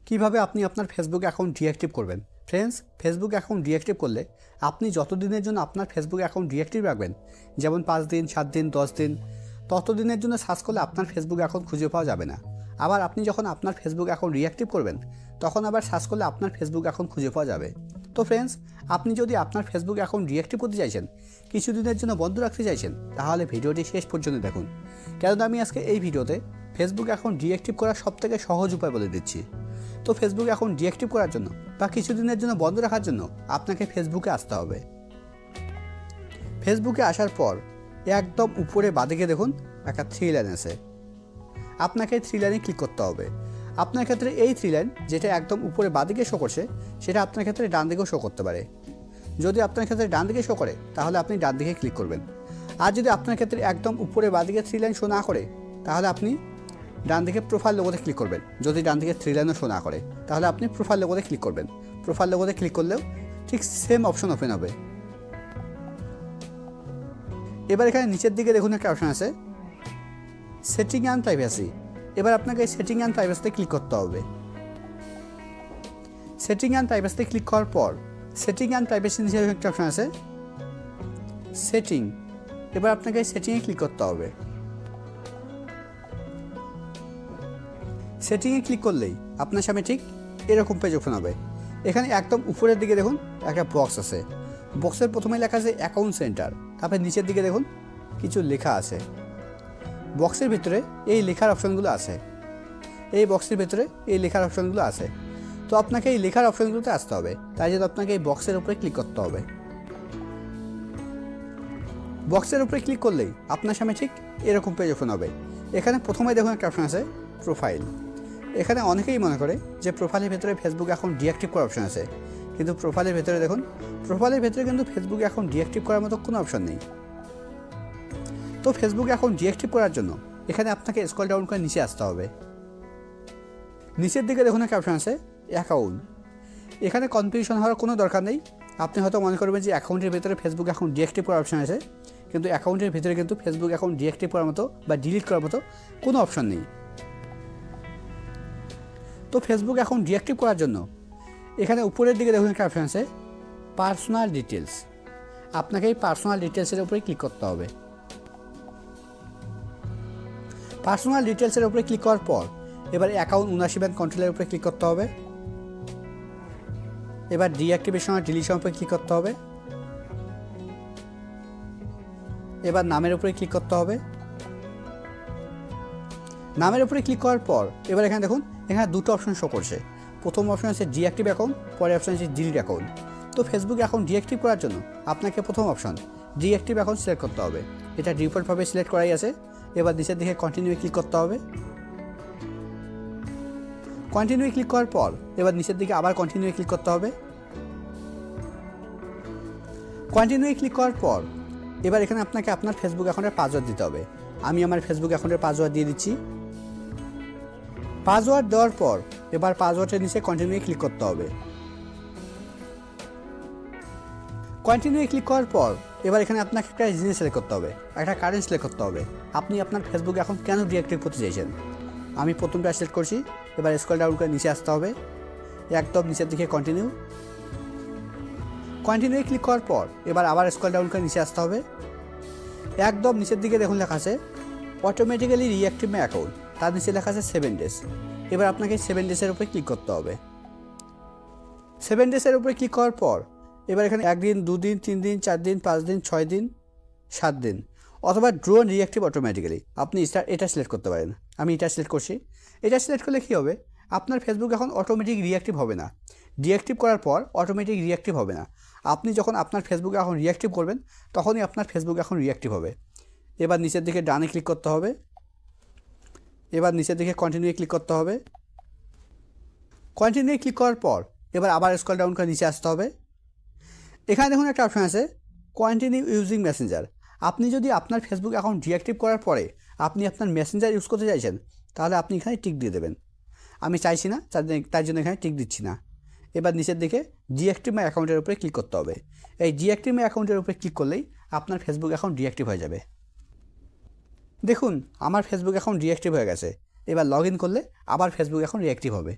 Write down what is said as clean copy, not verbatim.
কিভাবে আপনি আপনার ফেসবুক অ্যাকাউন্ট ডিঅ্যাক্টিভ করবেন। ফ্রেন্ডস, ফেসবুক অ্যাকাউন্ট ডিঅ্যাক্টিভ করলে আপনি যত দিনের জন্য আপনার ফেসবুক অ্যাকাউন্ট ডিঅ্যাক্টিভ রাখবেন, যেমন 5 দিন, 7 দিন, 10 দিন, তত দিনের জন্য সার্চ করলে আপনার ফেসবুক অ্যাকাউন্ট খুঁজে পাওয়া যাবে না। আবার আপনি যখন আপনার ফেসবুক অ্যাকাউন্ট রিঅ্যাক্টিভ করবেন, তখন আবার সার্চ করলে আপনার ফেসবুক অ্যাকাউন্ট খুঁজে পাওয়া যাবে। তো ফ্রেন্ডস, আপনি যদি আপনার ফেসবুক অ্যাকাউন্ট ডিঅ্যাক্টিভ করতে চাইছেন, কিছুদিনের জন্য বন্ধ রাখতে চাইছেন, তাহলে ভিডিওটি শেষ পর্যন্ত দেখুন, কেননা আমি আজকে এই ভিডিওতে ফেসবুক অ্যাকাউন্ট ডিঅ্যাক্টিভ করার সবথেকে সহজ উপায় বলে দিচ্ছি। তো ফেসবুক অ্যাকাউন্ট ডিঅ্যাক্টিভ করার জন্য বা কিছুদিনের জন্য বন্ধ রাখার জন্য আপনাকে ফেসবুকে আসতে হবে। ফেসবুকে আসার পর একদম উপরে বাঁদিকে দেখুন একটা 3 লাইন আছে। আপনাকে 3 লাইনে ক্লিক করতে হবে। আপনার ক্ষেত্রে এই 3 লাইন যেটা একদম উপরে বাঁদিকে শো করছে, সেটা আপনার ক্ষেত্রে ডান দিকেও শো করতে পারে। যদি আপনার ক্ষেত্রে ডান দিকে শো করে, তাহলে আপনি ডান দিকে ক্লিক করবেন। আর যদি আপনার ক্ষেত্রে একদম উপরে বাঁদিকে 3 লাইন শো না করে, তাহলে আপনি ডান দিকে প্রোফাইল লোগোতে ক্লিক করবেন। যদি ডান দিকে 3 লাইনও শো না করে, তাহলে আপনি প্রোফাইল লোগোতে ক্লিক করবেন। প্রোফাইল লোগোতে ক্লিক করলেও ঠিক সেম অপশন ওপেন হবে। এবার এখানে নিচের দিকে দেখুন একটা অপশন আছে, সেটিং অ্যান্ড প্রাইভেসি। এবার আপনাকে সেটিং অ্যান্ড প্রাইভেসিতে ক্লিক করতে হবে। সেটিং অ্যান্ড প্রাইভেসিতে ক্লিক করার পর সেটিং অ্যান্ড প্রাইভেসি নিচে একটা অপশন আছে, সেটিং। এবার আপনাকে সেটিংয়ে ক্লিক করতে হবে। সেটিংয়ে ক্লিক করলেই আপনার সামনে ঠিক এরকম পেজ ওপেন হবে। এখানে একদম উপরের দিকে দেখুন একটা বক্স আছে। বক্সের প্রথমে লেখা আছে অ্যাকাউন্ট সেন্টার। তারপরে নিচের দিকে দেখুন কিছু লেখা আছে। বক্সের ভিতরে এই লেখার অপশনগুলো আছে। এই বক্সের ভিতরে এই লেখার অপশনগুলো আছে। তো আপনাকে এই লেখার অপশনগুলোতে আসতে হবে। তাই জন্য আপনাকে এই বক্সের উপরে ক্লিক করতে হবে। বক্সের উপরে ক্লিক করলেই আপনার সামনে ঠিক এরকম পেজ ওপেন হবে। এখানে প্রথমে দেখুন একটা অপশন আছে প্রোফাইল। এখানে অনেকেই মনে করে যে প্রোফাইলের ভেতরে ফেসবুক অ্যাকাউন্ট ডিঅ্যাক্টিভ করার অপশন আছে, কিন্তু প্রোফাইলের ভেতরে দেখুন, প্রোফাইলের ভেতরে কিন্তু ফেসবুক অ্যাকাউন্ট ডিঅ্যাক্টিভ করার মতো কোনো অপশন নেই। তো ফেসবুক অ্যাকাউন্ট ডিঅ্যাক্টিভ করার জন্য এখানে আপনাকে স্ক্রল ডাউন করে নিচে আসতে হবে। নিচের দিকে দেখুন একটা অপশন আছে অ্যাকাউন্ট। এখানে কনফিউশন হওয়ার কোনো দরকার নেই। আপনি হয়তো মনে করবেন যে অ্যাকাউন্টের ভেতরে ফেসবুক অ্যাকাউন্ট ডিঅ্যাক্টিভ করার অপশন আছে, কিন্তু অ্যাকাউন্টের ভেতরে কিন্তু ফেসবুক অ্যাকাউন্ট ডিঅ্যাক্টিভ করার মতো বা ডিলিট করার মতো কোনো অপশন নেই। তো ফেসবুক অ্যাকাউন্ট ডিঅ্যাক্টিভ করার জন্য এখানে উপরের দিকে দেখুন একটা অপশন আছে পার্সোনাল ডিটেলস। আপনাকে এই পার্সোনাল ডিটেলসের উপরে ক্লিক করতে হবে। পার্সোনাল ডিটেলসের উপরে ক্লিক করার পর এবার অ্যাকাউন্ট ওনারশিপ অ্যান্ড কন্ট্রোলের উপরে ক্লিক করতে হবে। এবার ডিঅ্যাক্টিভেশন আর ডিলিশন উপরে ক্লিক করতে হবে। এবার নামের উপরে ক্লিক করতে হবে। নামের উপরে ক্লিক করার পর এবার এখানে দেখুন এখানে দুটো অপশন শো করছে। প্রথম অপশন আছে ডিঅ্যাক্টিভ অ্যাকাউন্ট, পরের অপশন আছে ডিলিট অ্যাকাউন্ট। তো ফেসবুক অ্যাকাউন্ট ডিঅ্যাক্টিভ করার জন্য আপনাকে প্রথম অপশন ডিঅ্যাক্টিভ অ্যাকাউন্ট সিলেক্ট করতে হবে। এটা ডিফল্টভাবে সিলেক্ট করাই আছে। এবার নিচের দিকে কন্টিনিউ ক্লিক করতে হবে। কন্টিনিউ ক্লিক করার পর এবার নিচের দিকে আবার কন্টিনিউ ক্লিক করতে হবে। কন্টিনিউ ক্লিক করার পর এবার এখানে আপনাকে আপনার ফেসবুক অ্যাকাউন্টের পাসওয়ার্ড দিতে হবে। আমি আমার ফেসবুক অ্যাকাউন্টের পাসওয়ার্ড দিয়ে দিচ্ছি। পাসওয়ার্ড দেওয়ার পর এবার পাসওয়ার্ডের নিচে কন্টিনিউ ক্লিক করতে হবে। কন্টিনিউ ক্লিক করার পর এবার এখানে আপনাকে একটা জিনিস সিলেক্ট করতে হবে, একটা কারেন্ট সিলেক্ট করতে হবে। আপনি আপনার ফেসবুক অ্যাকাউন্ট কেন ডিঅ্যাক্টিভ করতে চাইছেন। আমি প্রথমটা সিলেক্ট করছি। এবার স্ক্রল ডাউন করে নিচে আসতে হবে, একদম নিচের দিকে কন্টিনিউ। কন্টিনিউ ক্লিক করার পর এবার আবার স্ক্রল ডাউন করে নিচে আসতে হবে। একদম নিচের দিকে দেখুন লেখা আছে অটোমেটিক্যালি রিঅ্যাক্টিভ মাই অ্যাকাউন্ট। তার নিচে লেখা আছে 7 ডেজ। এবার আপনাকে 7 ডেজের উপরে ক্লিক করতে হবে। 7 ডেজের উপরে ক্লিক করার পর এবার এখানে 1 দিন, 2 দিন, 3 দিন, 4 দিন, 5 দিন, 6 দিন, 7 দিন, অথবা ড্রোন রিঅ্যাক্টিভ অটোমেটিক্যালি আপনি এটা সিলেক্ট করতে পারেন। আমি এটা সিলেক্ট করছি। এটা সিলেক্ট করলে কী হবে, আপনার ফেসবুক এখন অটোমেটিক রিঅ্যাক্টিভ হবে না। ডিঅ্যাক্টিভ করার পর অটোমেটিক রিঅ্যাক্টিভ হবে না। আপনি যখন আপনার ফেসবুকে এখন রিঅ্যাক্টিভ করবেন, তখনই আপনার ফেসবুক এখন রিঅ্যাক্টিভ হবে। এবার নিচের দিকে ডানে ক্লিক করতে হবে। এবার নিচের দিকে কন্টিনিউ ক্লিক করতে হবে। কন্টিনিউ ক্লিক করার পর এবার আবার স্ক্রল ডাউন করে নিচে আসতে হবে। এখানে দেখুন একটা অপশন আছে কন্টিনিউ ইউজিং মেসেঞ্জার। আপনি যদি আপনার ফেসবুক অ্যাকাউন্ট ডিঅ্যাক্টিভ করার পরে আপনি আপনার মেসেঞ্জার ইউজ করতে চাইছেন, তাহলে আপনি এখানে টিক দিয়ে দেবেন। আমি চাইছি না, তার জন্য এখানে টিক দিচ্ছি না। এবার নিচের দিকে ডিঅ্যাক্টিভ মাই অ্যাকাউন্টের উপরে ক্লিক করতে হবে। এই ডিঅ্যাক্টিভ মাই অ্যাকাউন্টের উপরে ক্লিক করলেই আপনার ফেসবুক অ্যাকাউন্ট ডিঅ্যাক্টিভ হয়ে যাবে। দেখুন আমার ফেসবুক অ্যাকাউন্ট ডিঅ্যাক্টিভ হয়ে গেছে। এবার লগ ইন করলে আবার ফেসবুক অ্যাকাউন্ট রিঅ্যাক্টিভ হবে।